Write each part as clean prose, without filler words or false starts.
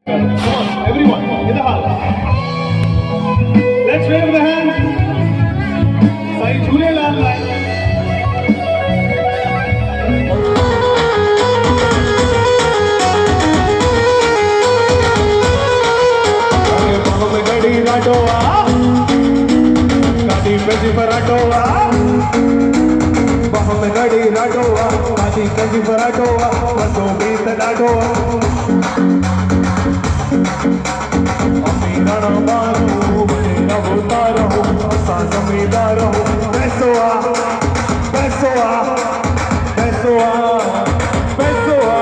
Come on, everyone, in the house. Let's wave the hands. Sai Jhulelal line. गड़ी राटोवा काटी कजी पराटोवा बहुत गड़ी राटोवा काटी कजी पराटोवा बसो बीत राटोवा अमीरा ना मारू मेरा बोलता रहो सा जमींदार रहो पैसोआ पैसोआ पैसोआ पैसोआ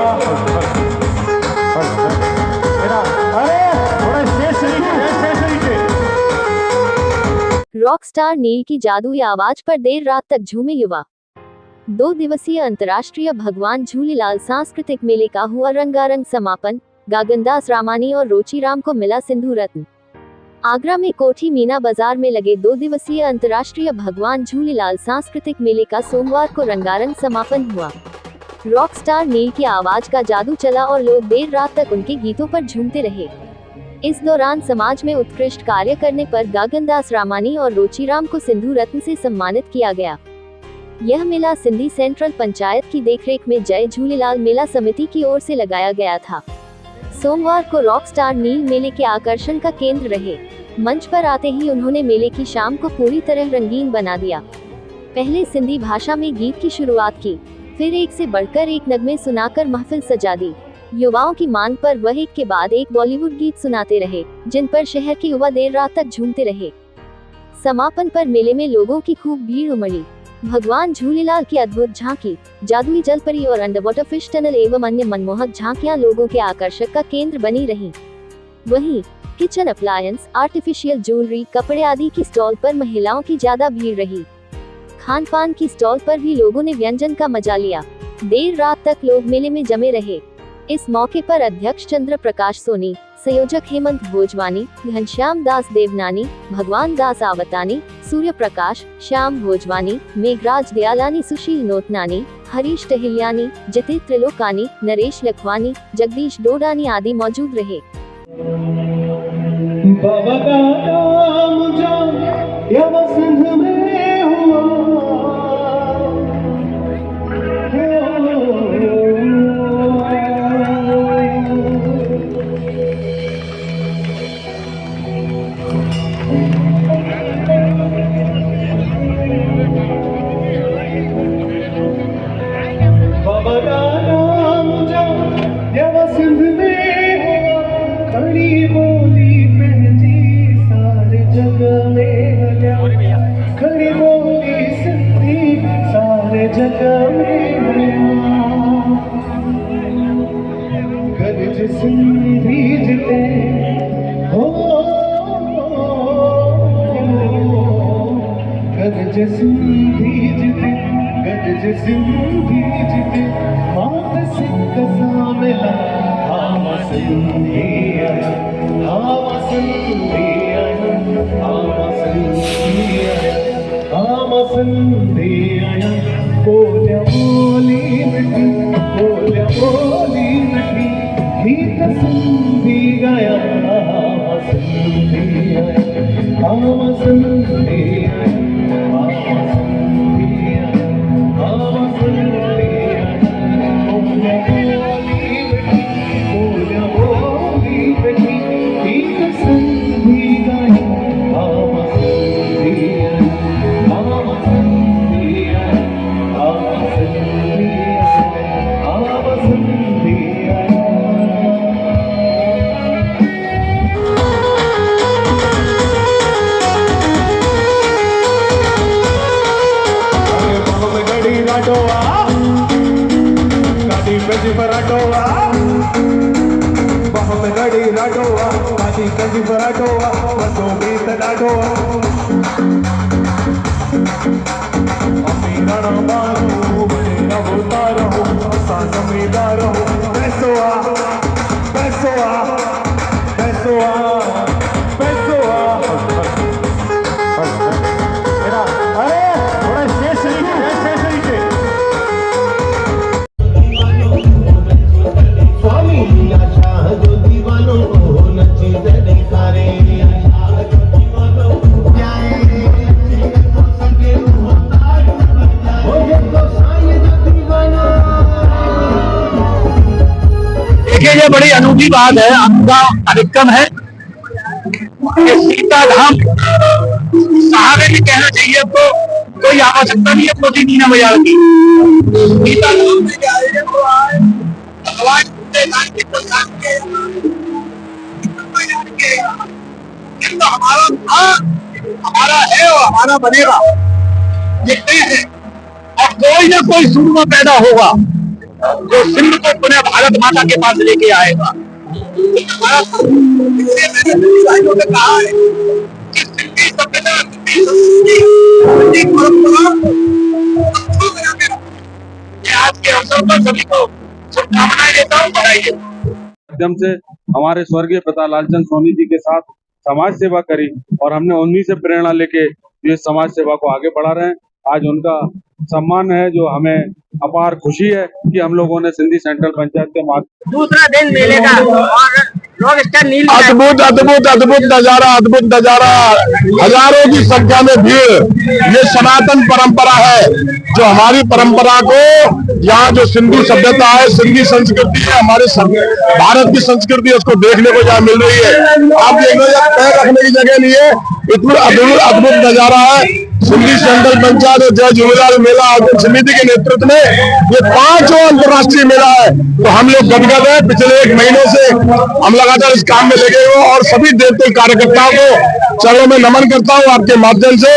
रॉकस्टार नील की जादुई आवाज पर देर रात तक झूमे युवा। 2 दिवसीय अंतर्राष्ट्रीय भगवान झूलेलाल सांस्कृतिक मेले का हुआ रंगारंग समापन। गागनदास रामानी और रोचीराम को मिला सिंधु रत्न। आगरा में कोठी मीना बाजार में लगे 2 दिवसीय अंतर्राष्ट्रीय भगवान झूलेलाल सांस्कृतिक मेले का सोमवार को रंगारंग समापन हुआ। रॉकस्टार नील की आवाज का जादू चला और लोग देर रात तक उनके गीतों पर झूमते रहे। इस दौरान समाज में उत्कृष्ट कार्य करने पर गागनदास रामानी और रोचीराम को सिंधु रत्न से सम्मानित किया गया। यह मेला सिंधी सेंट्रल पंचायत की देखरेख में जय झूलेलाल मेला समिति की ओर से लगाया गया था। सोमवार को रॉकस्टार नील मेले के आकर्षण का केंद्र रहे। मंच पर आते ही उन्होंने मेले की शाम को पूरी तरह रंगीन बना दिया। पहले सिंधी भाषा में गीत की शुरुआत की, फिर एक से बढ़कर एक नगमे सुनाकर महफिल सजा दी। युवाओं की मांग पर वह एक के बाद एक बॉलीवुड गीत सुनाते रहे, जिन पर शहर के युवा देर रात तक झूमते रहे। समापन पर मेले में लोगों की खूब भीड़ उमड़ी। भगवान झूलेलाल की अद्भुत झांकी, जादुई जलपरी और अंडरवाटर फिश टनल एवं अन्य मनमोहक झांकियां लोगों के आकर्षक का केंद्र बनी रहीं। वहीं किचन अप्लायंस, आर्टिफिशियल ज्वेलरी, कपड़े आदि की स्टॉल पर महिलाओं की ज्यादा भीड़ रही। खान पान की स्टॉल पर भी लोगों ने व्यंजन का मजा लिया। देर रात तक लोग मेले में जमे रहे। इस मौके पर अध्यक्ष चंद्र प्रकाश सोनी, संयोजक हेमंत भोजवानी, घनश्याम दास देवनानी, भगवान दास आवतानी, सूर्य प्रकाश, श्याम भोजवानी, मेघराज दयालानी, सुशील नोतनानी, हरीश टहिल्यानी, जिते त्रिलोकानी, नरेश लखवानी, जगदीश डोडानी आदि मौजूद रहे। बाबा का नाम जान या वसंत में हुआ बाबा का नाम जान या वसंत में हुआ खड़ी बोली पहची सारे जग में खड़ी बोली सिद्धि सारे जग में गरज सिंधी जिते हो गरज सिंधी जिते गरज सिंधी जिते मात सिंध सामला हम सिंधी आया हम सिंधी आया हम सिंधी आया हम सिंधी आया बोलिया बोली मिठी बोलिया बोली मिठी गीत सिंधी गाया हम सिंधी आया हम सिंधी आया पराठोवा बहुत गड़ी राठोवा काटी कजी पराठोवा बसो बीत राठोवा अमीरा ना मारू मेरा बोलता रहो सा जमींदार रहो पैसोआ पैसोआ पैसोआ पैसोआ अरे थोड़ा शेष नीचे स्वामी आशा जो दीवानों ये बड़ी अनूठी बात है, अनूठा अधिकतम है कि सीता धाम सहारे भी कहना चाहिए तो कोई आवश्यकता नहीं है मोदी मीना बाजार की। सीता धाम में क्या है वो आए भगवान के प्रसाद के तो हमारा था, हमारा है और हमारा बनेगा, ये तय है। और कोई ना कोई सूरमा पैदा होगा जो सिंध को पुनः भारत माता के पास लेके आएगा। भाइयों ने कहा है कि सिंधी सभ्यता, सिंधी परंपरा आज के अवसर पर सभी को शुभकामनाएं देता हूँ, बधाई देता हूँ। माध्यम से हमारे स्वर्गीय पिता लालचंद सोनी जी के साथ समाज सेवा करी और हमने उन्हीं से प्रेरणा लेके ये समाज सेवा को आगे बढ़ा रहे हैं। आज उनका सम्मान है जो हमें अपार खुशी है कि हम लोगों ने सिंधी सेंट्रल पंचायत के माध्यम दूसरा दिन मेले का और लोग इसका नील अद्भुत अद्भुत अद्भुत नजारा, हजारों की संख्या में भीड़। ये सनातन परंपरा है, जो हमारी परंपरा को यहाँ जो सिंधी सभ्यता है, सिंधी संस्कृति है, हमारे भारत की संस्कृति है, उसको देखने को जहाँ मिल रही है। आप देख लो, पैर रखने की जगह नहीं है, इतना अद्भुत नजारा है। सिंधी सेंट्रल पंचायत और जय झूलेलाल मेला आयोजन समिति के नेतृत्व में ये 5वां अंतर्राष्ट्रीय मेला है, तो हम लोग गदगद है। पिछले 1 महीने से हम लगातार इस काम में लगे हुए और सभी देवते कार्यकर्ताओं को चरणों में नमन करता हूँ। आपके माध्यम से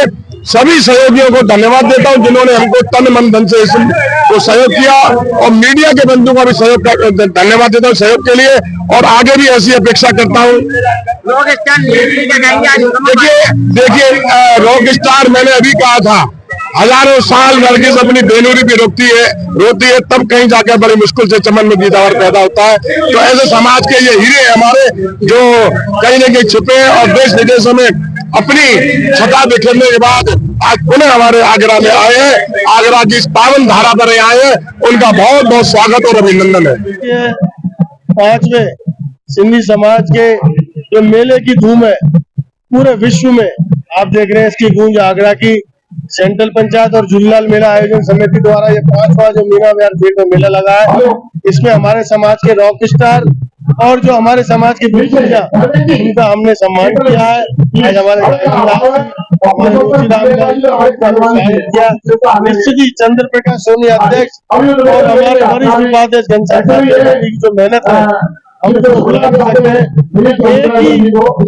सभी सहयोगियों को धन्यवाद देता हूँ जिन्होंने हमको तन मन धन से इसको सहयोग किया, और मीडिया के बंधुओं का भी धन्यवाद देता हूँ सहयोग के लिए, और आगे भी ऐसी अपेक्षा करता हूँ। देखिए रॉक स्टार मैंने अभी कहा था, हजारों साल नरगिस अपनी बेनूरी भी रोती है तब कहीं जाकर बड़ी मुश्किल से चमन में दीदार पैदा होता है। तो ऐसे समाज के ये हीरे हमारे जो कहीं न कहीं छुपे हैं और देश विदेशों में अपनी छटा बिखेरने के बाद आज पुनः हमारे आगरा में आए हैं, आगरा की इस पावन धारा पर आए हैं, उनका बहुत बहुत स्वागत और अभिनंदन है। 5वें सिंधी समाज के जो मेले की धूम है पूरे विश्व में, आप देख रहे हैं इसकी गूंज। आगरा की सेंट्रल पंचायत और झूलेलाल मेला आयोजन समिति द्वारा ये 5वां जो मीना बाजार फील्ड में मेला लगा है, इसमें हमारे समाज के रॉक स्टार और जो हमारे समाज की बेटियां, उनका हमने सम्मान किया है। आज हमारे निश्चित ही चंद्र प्रकाश सोनी अध्यक्ष और हमारे वरिष्ठ उपाध्यक्ष घनश्याम की जो मेहनत है हम सकते हैं। एक ही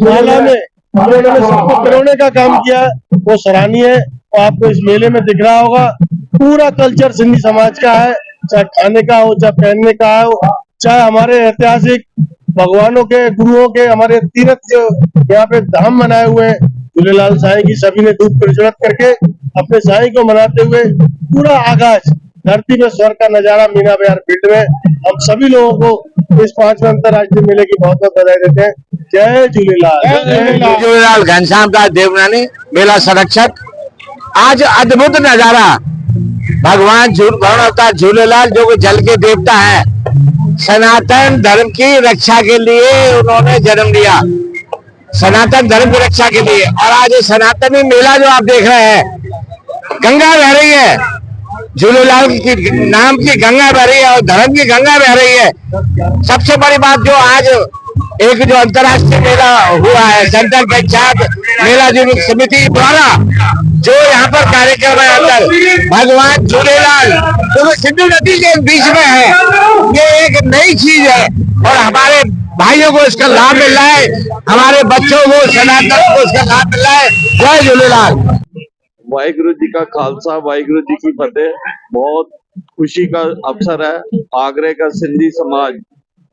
माला में सबको पिरोने का काम किया, वो सराहनीय है। और आपको इस मेले में दिख रहा होगा पूरा कल्चर सिंधी समाज का है, चाहे खाने का हो, चाहे पहनने का हो, चाहे हमारे ऐतिहासिक भगवानों के, गुरुओं के, हमारे तीर्थ जो यहाँ पे धाम बनाए हुए हैं झूलेलाल साईं की, सभी ने धूप प्रज्वलित करके अपने साईं को मनाते हुए पूरा आकाश धरती में स्वर्ग का नजारा मीना बाजार फील्ड में। हम सभी लोगों को इस 5वें अंतर्राष्ट्रीय मेले की बहुत बहुत बधाई देते हैं। जय झूलेलाल। झूलेलाल घनश्याम दास देवनानी मेला संरक्षक। आज अद्भुत नजारा, भगवान अवतार झूलेलाल जो कि जल के देवता है, सनातन धर्म की रक्षा के लिए उन्होंने जन्म लिया, सनातन धर्म की रक्षा के लिए। और आज ये सनातनी मेला जो आप देख रहे हैं, गंगा बह रही है, झूलेलाल की नाम की गंगा बह रही है और धर्म की गंगा बह रही है। सबसे बड़ी बात जो आज एक जो अंतर्राष्ट्रीय मेला हुआ है सेंट्रल पंचायत मेला समिति द्वारा, जो यहाँ पर कार्यक्रम है अंदर भगवान झूलेलाल जो सिंधु नदी के बीच में है, ये एक नई चीज है और हमारे भाइयों को इसका लाभ मिल रहा है, हमारे बच्चों को, सनातन को इसका लाभ मिल रहा है। जय झूलेलाल। वाहिगुरु जी का खालसा, वाहिगुरु जी की फतेह। बहुत खुशी का अवसर है। आगरे का सिंधी समाज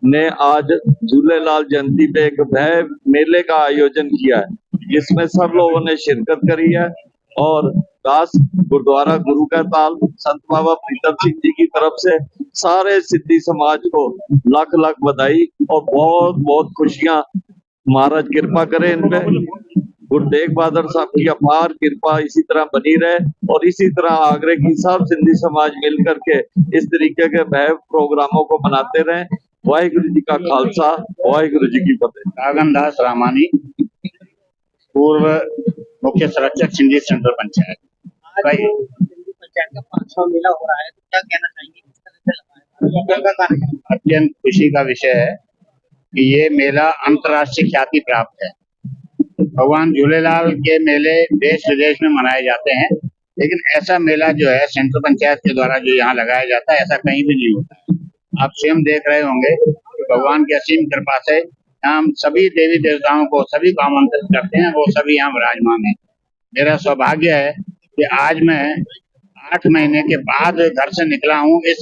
ने आज झूलेलाल जयंती पे एक भव्य मेले का आयोजन किया है, जिसमें सब लोगों ने शिरकत करी है। और दास गुरुद्वारा गुरु का ताल संत बाबा प्रीतम सिंह जी की तरफ से सारे सिंधी समाज को लाख लाख बधाई और बहुत बहुत खुशियां। महाराज कृपा करें इनपे, गुरु तेग बहादुर साहब की अपार कृपा इसी तरह बनी रहे और इसी तरह आगरे की सब सिंधी समाज मिल करके इस तरीके के भव्य प्रोग्रामों को मनाते रहे। वाहिगुरु जी का खालसा, वाहिगुरु जी की फतेह। कागनदास रामानी, पूर्व मुख्य संरक्षक सिंधी सेंट्रल पंचायत। पंचायत का 5वां मेला हो रहा है, तो क्या कहना चाहेंगे? अत्यंत खुशी का विषय है कि ये मेला अंतर्राष्ट्रीय ख्याति प्राप्त है। भगवान झूलेलाल के मेले देश विदेश में मनाए जाते हैं, लेकिन ऐसा मेला जो है सेंट्रल पंचायत के द्वारा जो यहाँ लगाया जाता है, ऐसा कहीं भी नहीं होता है। आप स्वयं देख रहे होंगे कि भगवान की असीम कृपा से हम सभी देवी देवताओं को सभी को आमंत्रित करते हैं, वो सभी यहाँ विराजमान है। मेरा सौभाग्य है कि आज मैं 8 महीने के बाद घर से निकला हूँ इस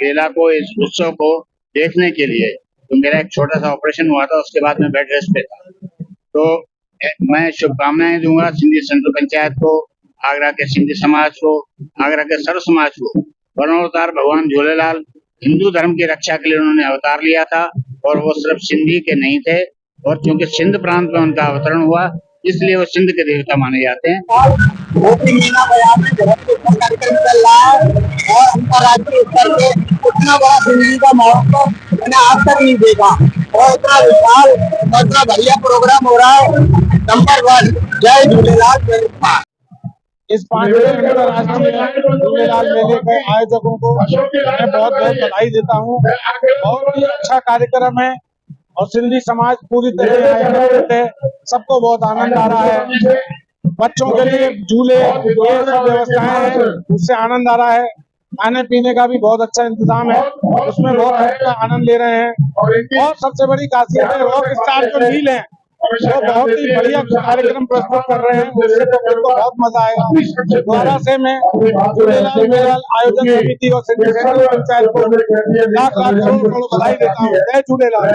मेला को, इस उत्सव को देखने के लिए। तो मेरा एक छोटा सा ऑपरेशन हुआ था, उसके बाद मैं बेड रेस्ट पे था। तो मैं शुभकामनाएं दूंगा सिंधी सेंट्रल पंचायत को, आगरा के सिंधी समाज को, आगरा के सर्व समाज को। वरुणावतार भगवान झूलेलाल हिंदू धर्म की रक्षा के लिए उन्होंने अवतार लिया था, और वो सिर्फ सिंधी के नहीं थे, और चूंकि सिंध प्रांत में उनका अवतरण हुआ, इसलिए वो सिंध के देवता माने जाते हैं। कार्यक्रम चल रहा है और अंतर्राष्ट्रीय स्तर पे इतना बड़ा सिंधी का महोत्सव मैंने आज तक नहीं देखा, और इतना विशाल और इतना बढ़िया प्रोग्राम हो रहा है। नंबर 1 जय झूलेलाल। इस 5वें अंतर्राष्ट्रीय झूलेलाल मेले के आयोजकों को मैं बहुत बहुत बधाई देता हूँ। बहुत ही अच्छा कार्यक्रम है और सिंधी समाज पूरी तरह आयोजित है, सबको बहुत आनंद आ रहा है। बच्चों के लिए झूले, ये सब व्यवस्थाएं हैं, उससे आनंद आ रहा है। खाने पीने का भी बहुत अच्छा इंतजाम है, उसमें बहुत अच्छा आनंद ले रहे हैं। और सबसे बड़ी खासियत है रॉक स्टार जो नील है, वो बहुत ही बढ़िया कार्यक्रम प्रस्तुत कर रहे हैं, उससे तो बहुत मजा आएगा। द्वारा से मैं झूलेलाल मेला आयोजन समिति और सिंधी सेंट्रल पंचायत को लाख लाख करोड़ बधाई देता हूँ। जय झूलेलाल।